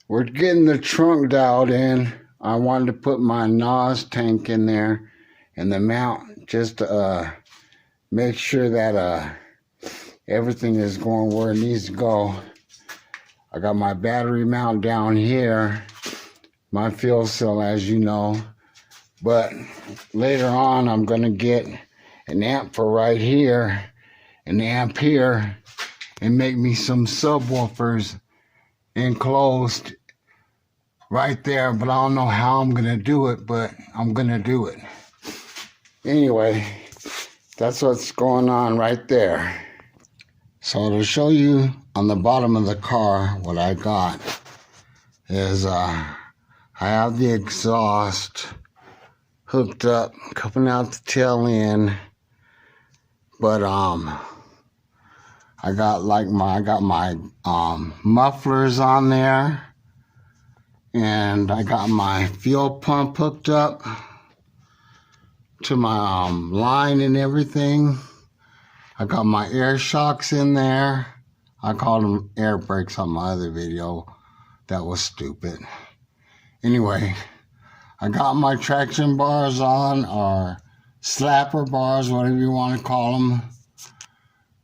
We're getting the trunk dialed in. I wanted to put my NOS tank in there and the mount just to make sure that everything is going where it needs to go. I got my battery mount down here, my fuel cell, as you know. But later on, I'm going to get an amp for right here, an amp here, and make me some subwoofers enclosed right there. But I don't know how I'm going to do it, but I'm going to do it. Anyway, that's what's going on right there. So to show you on the bottom of the car what I got is I have the exhaust hooked up, coming out the tail end, but I got my mufflers on there, and I got my fuel pump hooked up to my line and everything. I got my air shocks in there. I called them air brakes on my other video. That was stupid. Anyway, I got my traction bars on, or slapper bars, whatever you want to call them.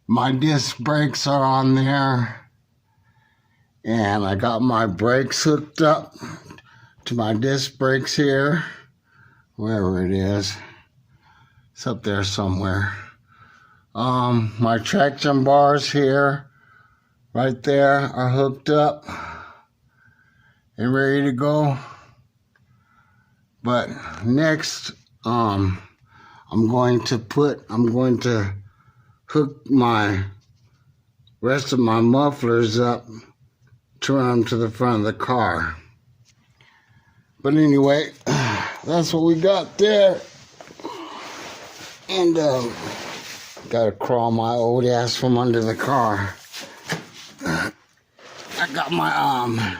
My disc brakes are on there. And I got my brakes hooked up to my disc brakes here. Wherever it is. It's up there somewhere. My traction bars here, right there, are hooked up and ready to go. But next, I'm going to hook my rest of my mufflers up to run them to the front of the car. But anyway, that's what we got there. And gotta crawl my old ass from under the car. I got my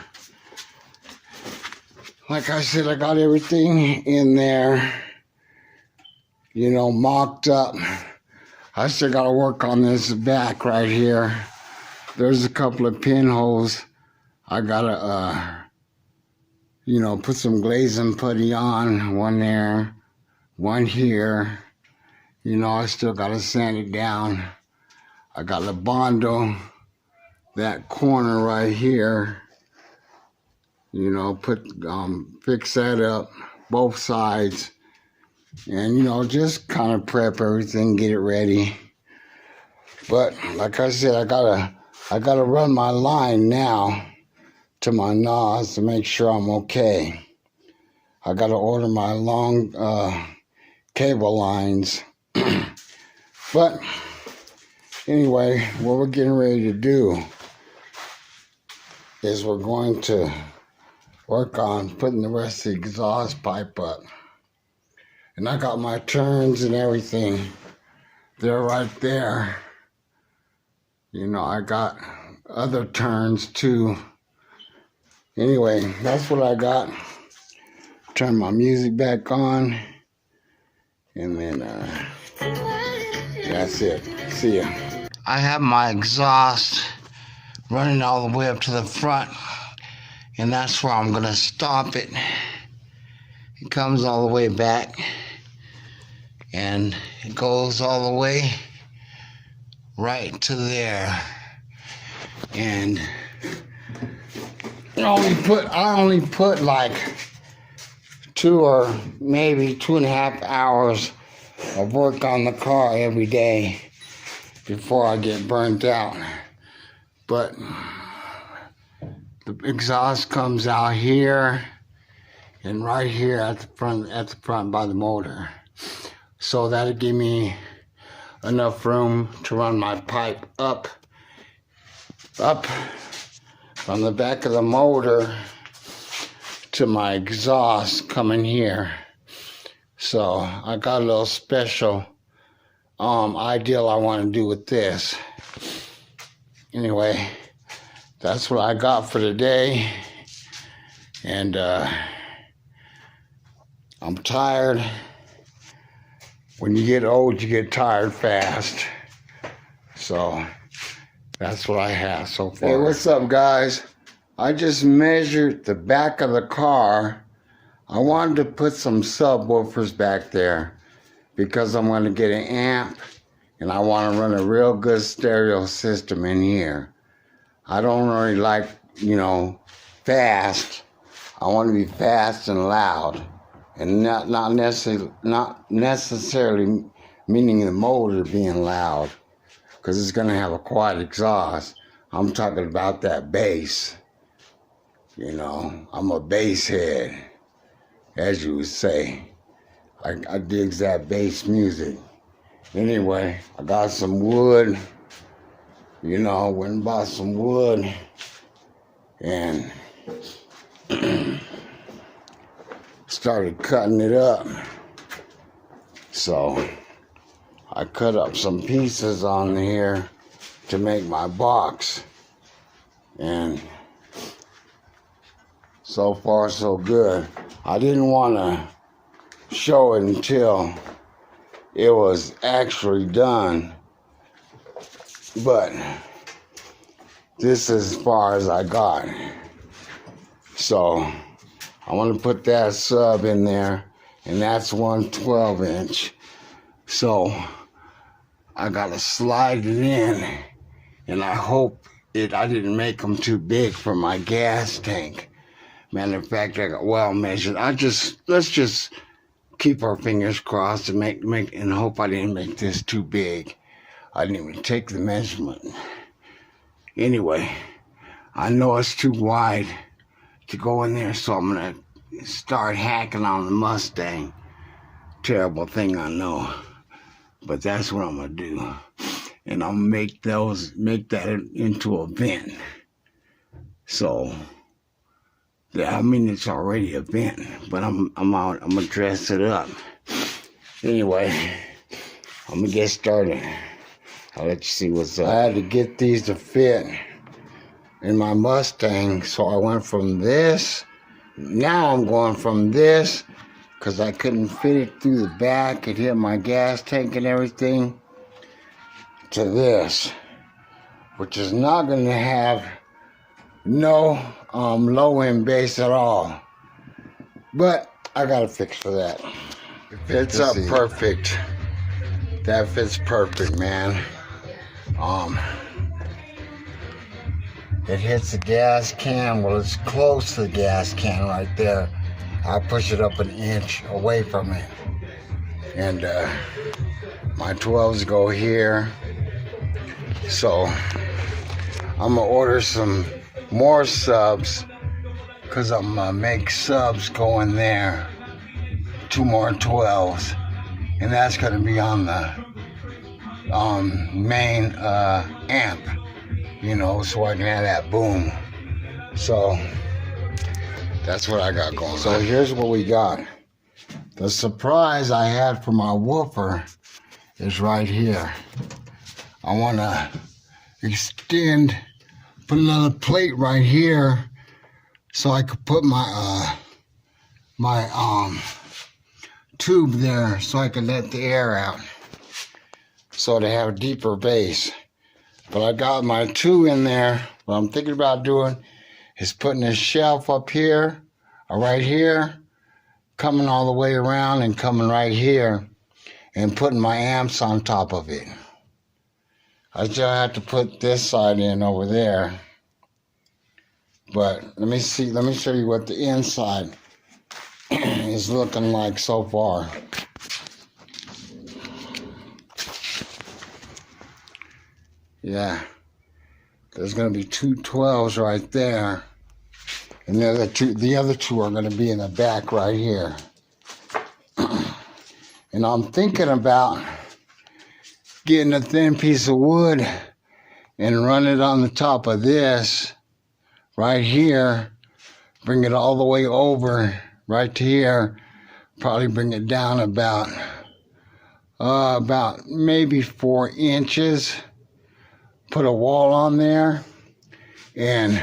like I said, I got everything in there, you know, mocked up. I still gotta work on this back right here. There's a couple of pinholes. I gotta you know, put some glazing putty on, one there, one here. You know, I still gotta sand it down. I got the Bondo, that corner right here. You know, fix that up, both sides. And, you know, just kind of prep everything, get it ready. But, like I said, I gotta run my line now to my NOS to make sure I'm okay. I gotta order my long cable lines. But anyway, what we're getting ready to do is we're going to work on putting the rest of the exhaust pipe up. And I got my turns and everything. They're right there. You know, I got other turns too. Anyway, that's what I got. Turn my music back on. And then, that's it. See ya. I have my exhaust running all the way up to the front, and that's where I'm gonna stop it. It comes all the way back, and it goes all the way right to there. And I only put like 2 or maybe 2.5 hours of work on the car every day before I get burnt out. But the exhaust comes out here and right here at the front by the motor. So that'll give me enough room to run my pipe up from the back of the motor to my exhaust coming here. So I got a little special ideal I want to do with this. Anyway, that's what I got for today. And I'm tired. When you get old, you get tired fast. So that's what I have so far. Hey, what's up, guys? I just measured the back of the car. I wanted to put some subwoofers back there because I'm going to get an amp and I want to run a real good stereo system in here. I don't really like, fast. I want to be fast and loud, and not necessarily meaning the motor being loud, because it's going to have a quiet exhaust. I'm talking about that bass. I'm a bass head, as you would say. I digs that bass music. Anyway, I got some wood. Went and bought some wood and started cutting it up. So I cut up some pieces on here to make my box. And so far so good. I didn't want to show it until it was actually done. But this is as far as I got. So I want to put that sub in there, and that's 112-inch. So I got to slide it in, and I hope I didn't make them too big for my gas tank. Matter of fact, I got well measured. Let's just keep our fingers crossed and and hope I didn't make this too big. I didn't even take the measurement. Anyway, I know it's too wide to go in there, so I'm gonna start hacking on the Mustang. Terrible thing, I know, but that's what I'm gonna do. And I'll make that into a vent. So, it's already a vent, but I'm gonna dress it up. Anyway, I'm gonna get started. I'll let you see what's up. I had to get these to fit in my Mustang, so I went from this. Now I'm going from this, because I couldn't fit it through the back. It hit my gas tank and everything, to this, which is not going to have no low-end bass at all. But I got a fix for that. It fits up perfect. That fits perfect, man. It hits the gas can. Well, it's close to the gas can right there. I push it up an inch away from it. And my 12s go here. So I'm gonna order some more subs, because I'm gonna make subs go in there. 2 more 12s. And that's gonna be on the main amp, so I can have that boom. So that's what I got going. So here's what we got. The surprise I had for my woofer is right here. I want to put another plate right here, so I could put my tube there, so I can let the air out, so to have a deeper bass. But I got my 2 in there. What I'm thinking about doing is putting a shelf up here, or right here, coming all the way around and coming right here, and putting my amps on top of it. I just have to put this side in over there. But let me show you what the inside is looking like so far. Yeah, there's going to be 2 12s right there, and the other two are going to be in the back right here. And I'm thinking about getting a thin piece of wood and run it on the top of this right here, bring it all the way over right to here, probably bring it down about maybe 4 inches. Put a wall on there, and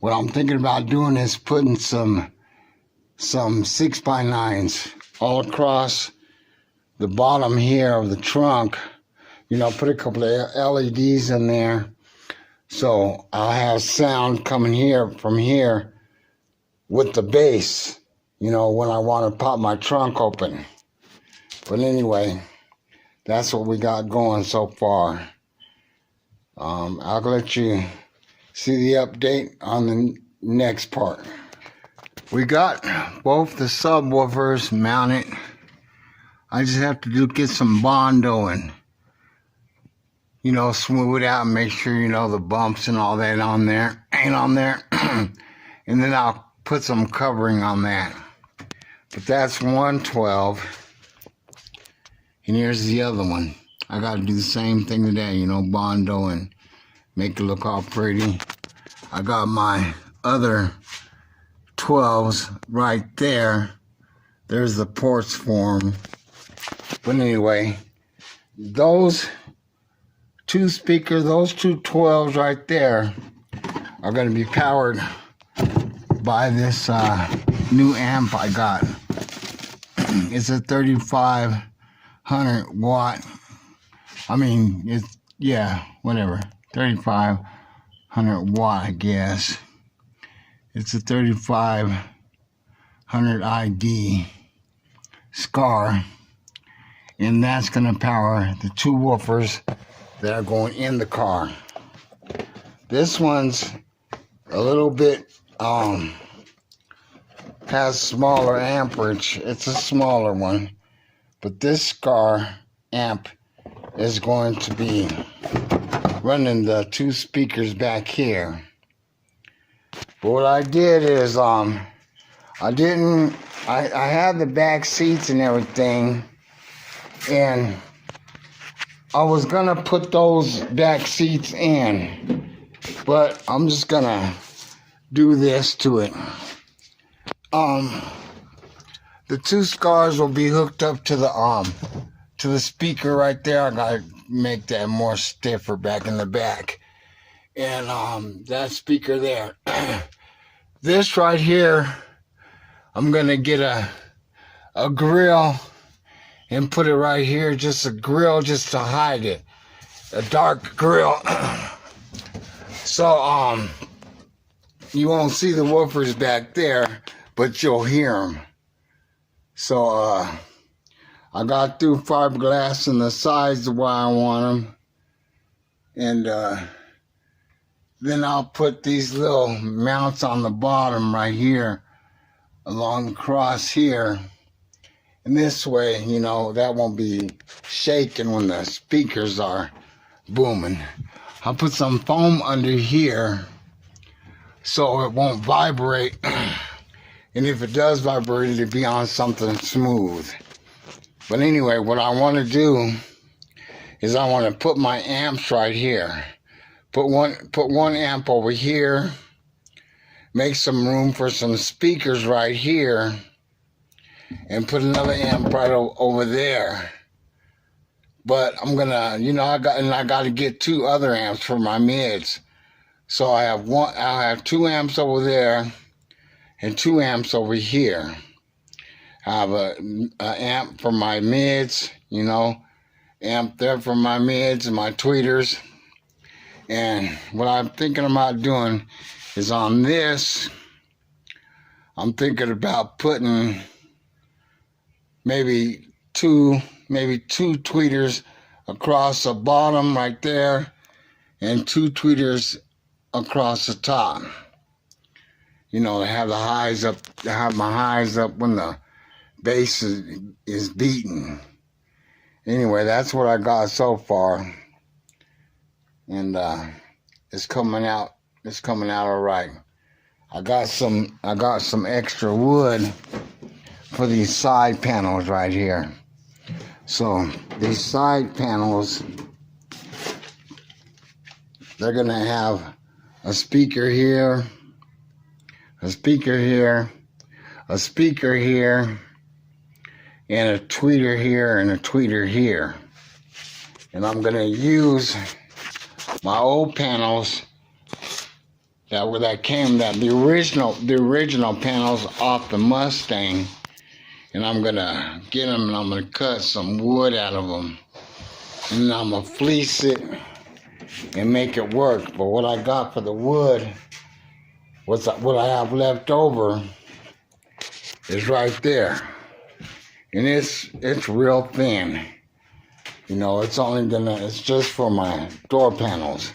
what I'm thinking about doing is putting some 6x9s all across the bottom here of the trunk. Put a couple of LEDs in there, So I'll have sound coming here from here with the bass, when I want to pop my trunk open. But anyway, that's what we got going so far. I'll let you see the update on the next part. We got both the subwoofers mounted. I just have to get some Bondo and, smooth it out and make sure, the bumps and all that ain't on there. And then I'll put some covering on that. But that's 112. And here's the other one. I got to do the same thing today, Bondo and make it look all pretty. I got my other 12s right there. There's the ports for them. But anyway, those two 12s right there are going to be powered by this new amp I got. It's a 3500 watt. I mean, whatever. 3500 watt, I guess. It's a 3500 ID SCAR. And that's going to power the two woofers that are going in the car. This one's a little bit, has smaller amperage. It's a smaller one. But this SCAR amp is going to be running the two speakers back here. But what I did is, I had the back seats and everything, and I was gonna put those back seats in, but I'm just gonna do this to it. The two SCARs will be hooked up to the speaker right there. I gotta make that more stiffer back in the back. And that speaker there. This right here, I'm gonna get a grill and put it right here, just a grill just to hide it. A dark grill. So you won't see the woofers back there, but you'll hear them. So I got through fiberglass and the size the way I want them. And then I'll put these little mounts on the bottom right here, along across here. And this way, that won't be shaking when the speakers are booming. I'll put some foam under here so it won't vibrate. And if it does vibrate, it'll be on something smooth. But anyway, what I want to do is I want to put my amps right here. Put one amp over here. Make some room for some speakers right here. And put another amp right over there. But I'm gonna, I got to get two other amps for my mids. So I'll have two amps over there and two amps over here. I have an amp for my mids, amp there for my mids and my tweeters. And what I'm thinking about doing is on this, I'm thinking about putting maybe two tweeters across the bottom right there and two tweeters across the top. To have the highs up, to have my highs up when the bass is beating. Anyway, that's what I got so far. And it's coming out all right. I got some extra wood for these side panels right here. So these side panels, they're gonna have a speaker here, a speaker here, a speaker here, and a tweeter here and a tweeter here. And I'm gonna use my old panels the original panels off the Mustang, and I'm gonna get them and I'm gonna cut some wood out of them, and then I'm gonna fleece it and make it work. But what I got for the wood, what I have left over, is right there. And it's real thin. You know, it's just for my door panels.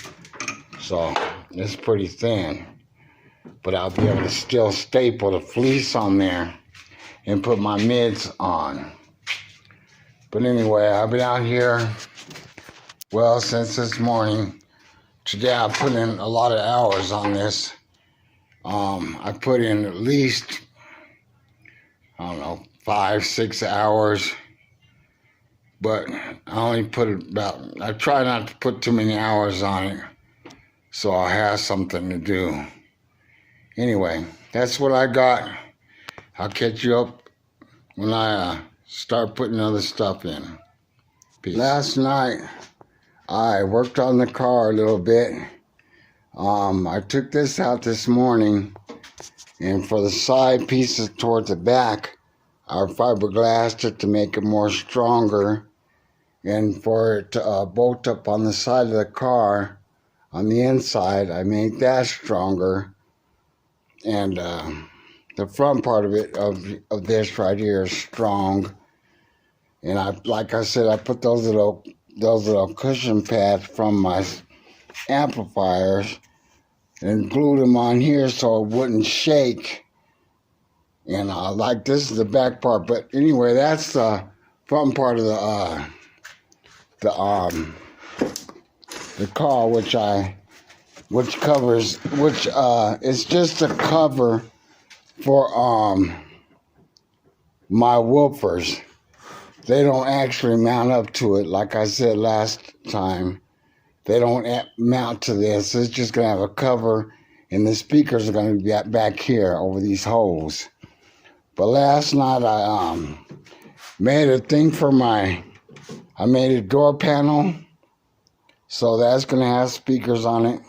So it's pretty thin. But I'll be able to still staple the fleece on there and put my mids on. But anyway, I've been out here, well, since this morning. Today I put in a lot of hours on this. I put in at least, I don't know, 5-6 hours. But I only put I try not to put too many hours on it, so I'll have something to do. Anyway, that's what I got. I'll catch you up when I start putting other stuff in. Peace. Last night, I worked on the car a little bit. I took this out this morning, and for the side pieces towards the back, I fiberglassed it to make it more stronger, and for it to bolt up on the side of the car, on the inside, I made that stronger, and the front part of it, of this right here, is strong. And like I said, I put those little cushion pads from my amplifiers and glued them on here so it wouldn't shake. And like this is the back part, but anyway, that's the front part of the car, which it's just a cover for my woofers. They don't actually mount up to it, like I said last time. They don't mount to this. It's just gonna have a cover, and the speakers are gonna be back here over these holes. But last night I made a thing for I made a door panel, so that's gonna have speakers on it.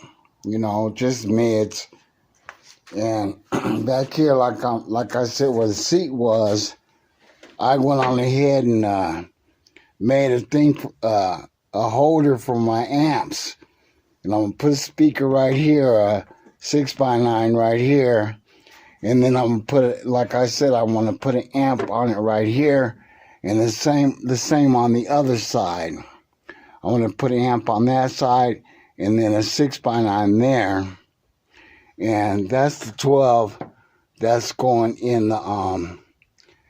You know, just mids. And back here, like I said, where the seat was, I went on ahead and made a thing, a holder for my amps. And I'm gonna put a speaker right here, a 6x9 right here. And then I'm gonna put it, like I said, I want to put an amp on it right here, and the same on the other side. I want to put an amp on that side, and then a 6x9 there. And that's the 12 that's going in the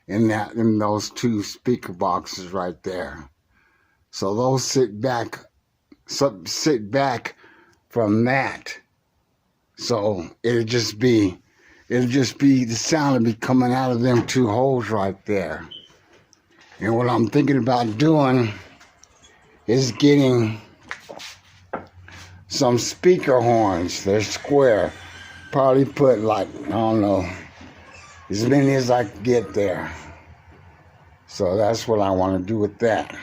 in those two speaker boxes right there. So those sit back from that. So it'll just be the sound will be coming out of them two holes right there. And what I'm thinking about doing is getting some speaker horns. They're square. Probably put, like, I don't know, as many as I can get there. So that's what I want to do with that.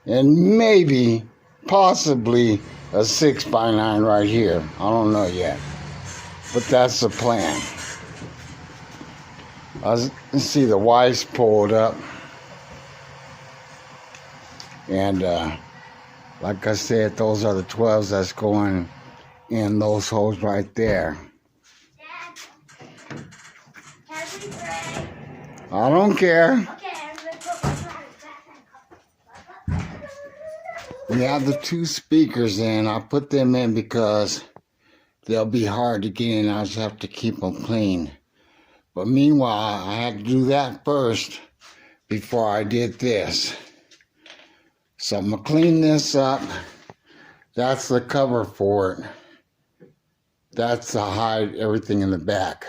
And maybe, possibly, a 6x9 right here. I don't know yet. But that's the plan. Let's see, the wife's pulled up. And like I said, those are the 12s that's going in those holes right there. I don't care. We have the two speakers in. I put them in because they'll be hard to get in. I just have to keep them clean. But meanwhile, I had to do that first before I did this. So I'm going to clean this up. That's the cover for it. That's to hide everything in the back.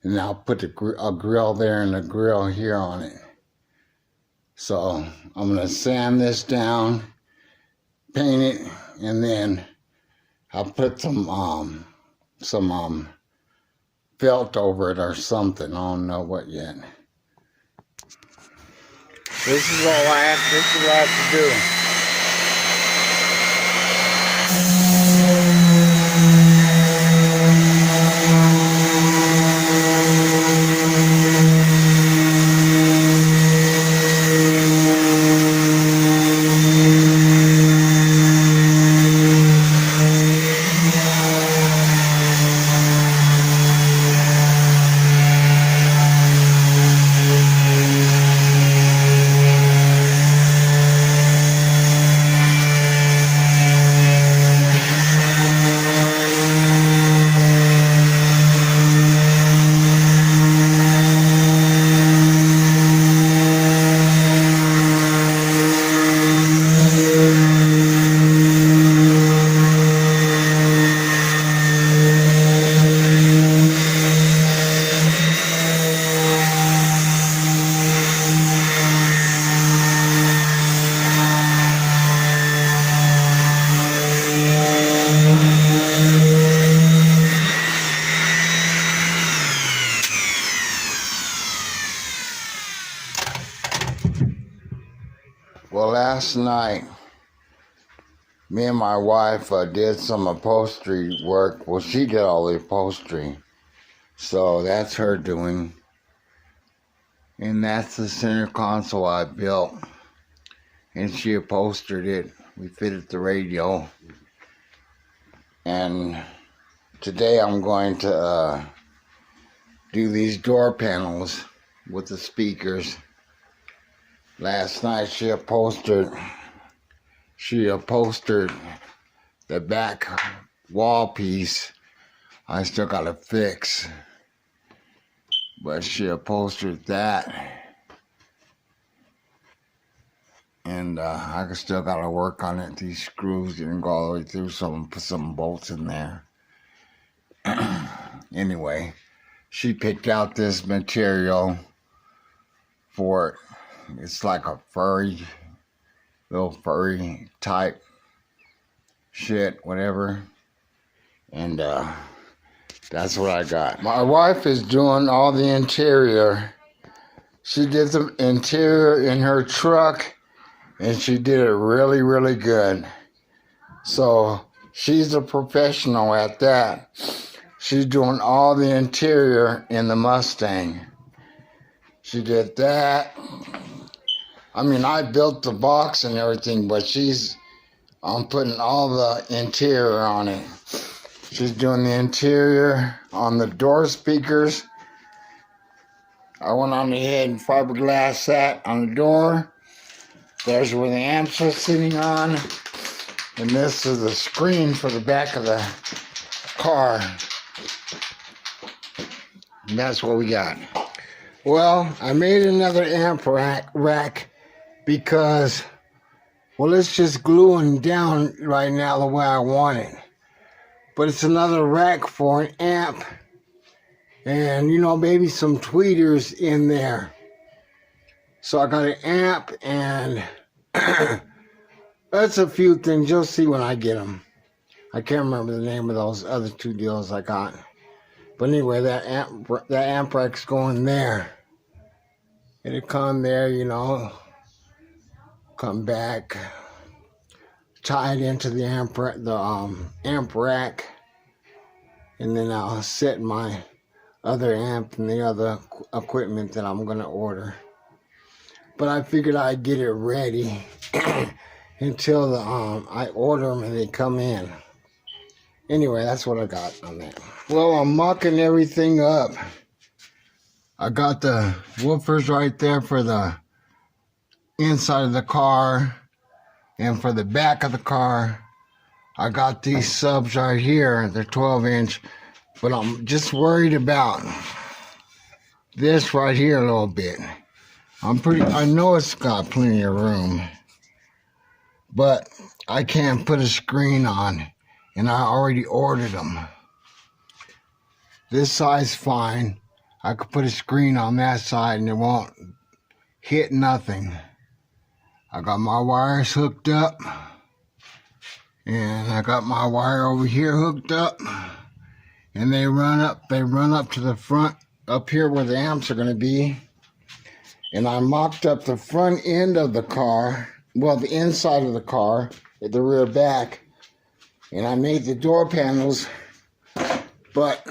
And I'll put a grill there and a grill here on it. So I'm going to sand this down, paint it, and then I'll put some felt over it or something. I don't know what yet. This is what I have to do. last night, me and my wife did some upholstery work. Well, she did all the upholstery. So that's her doing. And that's the center console I built. And she upholstered it. We fitted the radio. And today I'm going to do these door panels with the speakers. Last night she upholstered the back wall piece. I still got to fix, but she upholstered that, and I still got to work on it. These screws didn't go all the way through, so I'm gonna put some bolts in there. Anyway, she picked out this material for it. It's like a little furry type shit, whatever. And that's what I got. My wife is doing all the interior. She did the interior in her truck, and she did it really, really good. So she's a professional at that. She's doing all the interior in the Mustang. She did that. I mean, I built the box and everything, but I'm putting all the interior on it. She's doing the interior on the door speakers. I went on ahead and fiberglass that on the door. There's where the amps are sitting on. And this is the screen for the back of the car. And that's what we got. Well, I made another amp rack because, well, it's just gluing down right now the way I want it. But it's another rack for an amp. And, maybe some tweeters in there. So I got an amp and that's a few things. You'll see when I get them. I can't remember the name of those other two deals I got. But anyway, that amp rack's going there. It'll come there, come back, tie it into the amp rack, and then I'll set my other amp and the other equipment that I'm gonna order. But I figured I'd get it ready until I order them and they come in. Anyway, that's what I got on that. Well, I'm mucking everything up. I got the woofers right there for the inside of the car, and for the back of the car, I got these subs right here. They're 12-inch, but I'm just worried about this right here a little bit. I know it's got plenty of room, but I can't put a screen on, and I already ordered them. This side's fine. I could put a screen on that side and it won't hit nothing. I got my wires hooked up, and I got my wire over here hooked up, and they run up to the front up here where the amps are going to be. And I mocked up the front end of the car, well, the inside of the car, at the rear back, and I made the door panels, but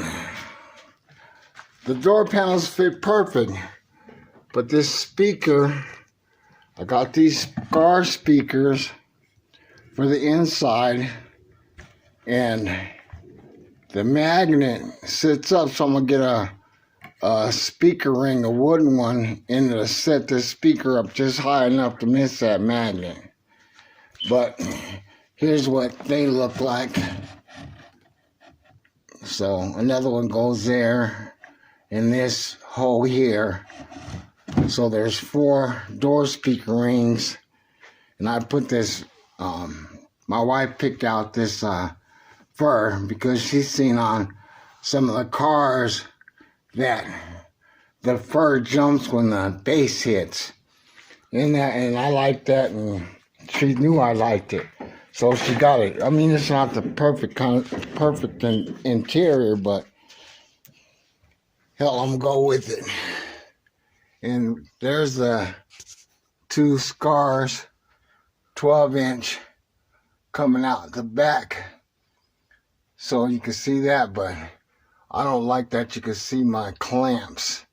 the door panels fit perfect. But this speaker, I got these car speakers for the inside, and the magnet sits up, so I'm gonna get a speaker ring, a wooden one, and to set this speaker up just high enough to miss that magnet. But here's what they look like. So another one goes there in this hole here. So there's 4 door speaker rings, and I put this, my wife picked out this fur because she's seen on some of the cars that the fur jumps when the bass hits. And I like that, and she knew I liked it. So she got it. I mean, it's not the perfect interior, but hell, I'm gonna go with it. And there's the 2 scars, 12-inch coming out the back, so you can see that. But I don't like that you can see my clamps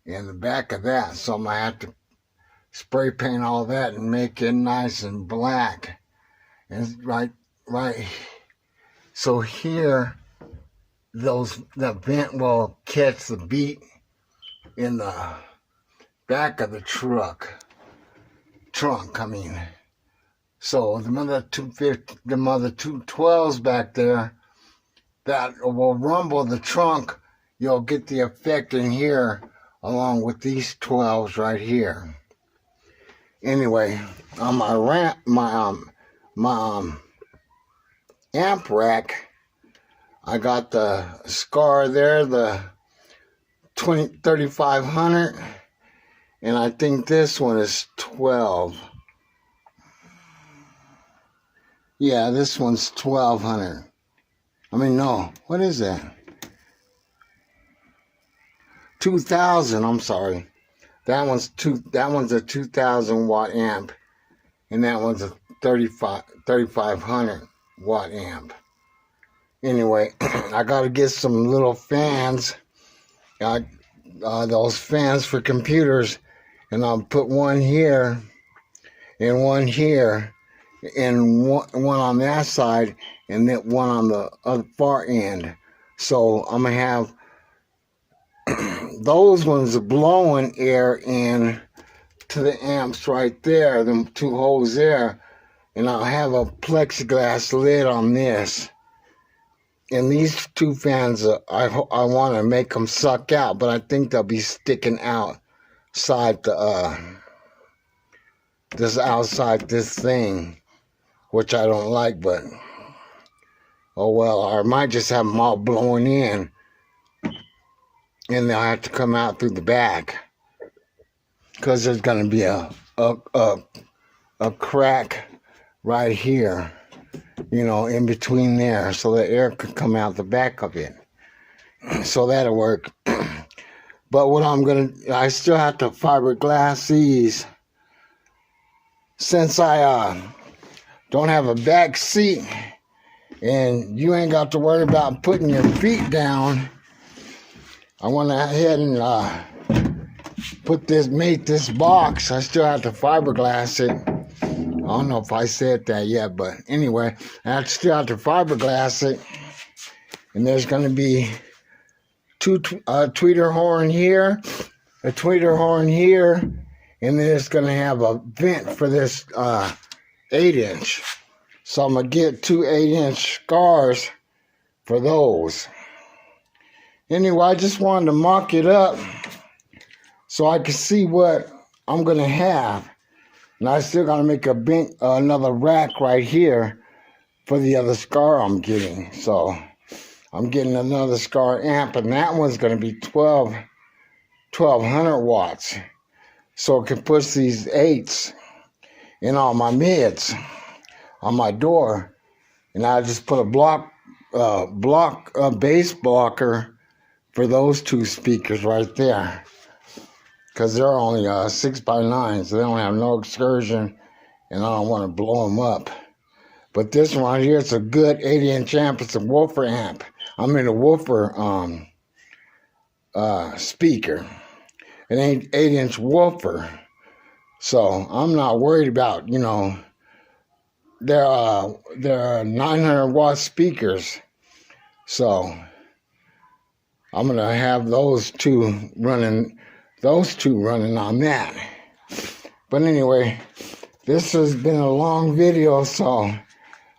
in the back of that, so I'm gonna have to spray paint all that and make it nice and black. And right. So here, the vent will catch the beat in the back of the trunk. I mean, so the mother 212s back there that will rumble the trunk. You'll get the effect in here along with these 12s right here. Anyway, on my amp rack, I got the Scar there, the 3500, and I think this one is 12. Yeah, this one's 1200. I mean, no, what is that? 2000. I'm sorry. That one's a 2000 watt amp, and that one's a 3500 watt amp. Anyway, I gotta get some little fans, those fans for computers, and I'll put one here and one here, and one on that side, and then one on the other far end. So I'm gonna have those ones blowing air in to the amps right there, them two holes there, and I'll have a plexiglass lid on this. And these two fans, I want to make them suck out, but I think they'll be sticking outside this thing, which I don't like, but oh well. Or I might just have them all blowing in, and they'll have to come out through the back, because there's going to be a crack right here, in between there, so the air could come out the back of it. So that'll work. But what I still have to fiberglass these, since I don't have a back seat, and you ain't got to worry about putting your feet down. I went ahead and made this box. I still have to fiberglass it. I don't know if I said that yet, but anyway, I still have to fiberglass it. And there's going to be two tweeter horn here, a tweeter horn here, and then it's going to have a vent for this 8-inch. So I'm going to get two 8-inch scars for those. Anyway, I just wanted to mock it up so I could see what I'm going to have. And I still got to make another rack right here for the other Scar I'm getting. So I'm getting another Scar amp, and that one's going to be 1200 watts. So it can push these 8s in all my mids on my door. And I just put a bass blocker for those two speakers right there, because they're only 6x9, so they don't have no excursion, and I don't want to blow them up. But this one right here, it's a good 80-inch amp. It's a woofer amp. I mean a woofer speaker. It ain't 8-inch woofer, so I'm not worried about, they're 900 watt speakers, so I'm gonna have those two running on that. But anyway, this has been a long video, so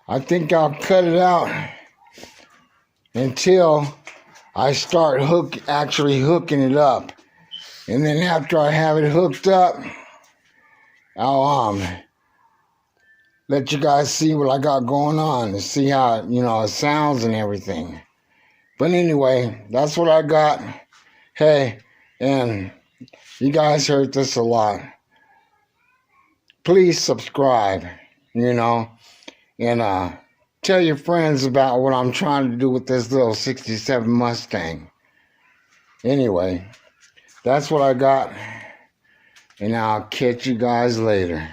I think I'll cut it out until I start actually hooking it up. And then after I have it hooked up, I'll let you guys see what I got going on and see how it sounds and everything. But anyway, that's what I got. Hey, and you guys heard this a lot. Please subscribe, and tell your friends about what I'm trying to do with this little 67 Mustang. Anyway, that's what I got, and I'll catch you guys later.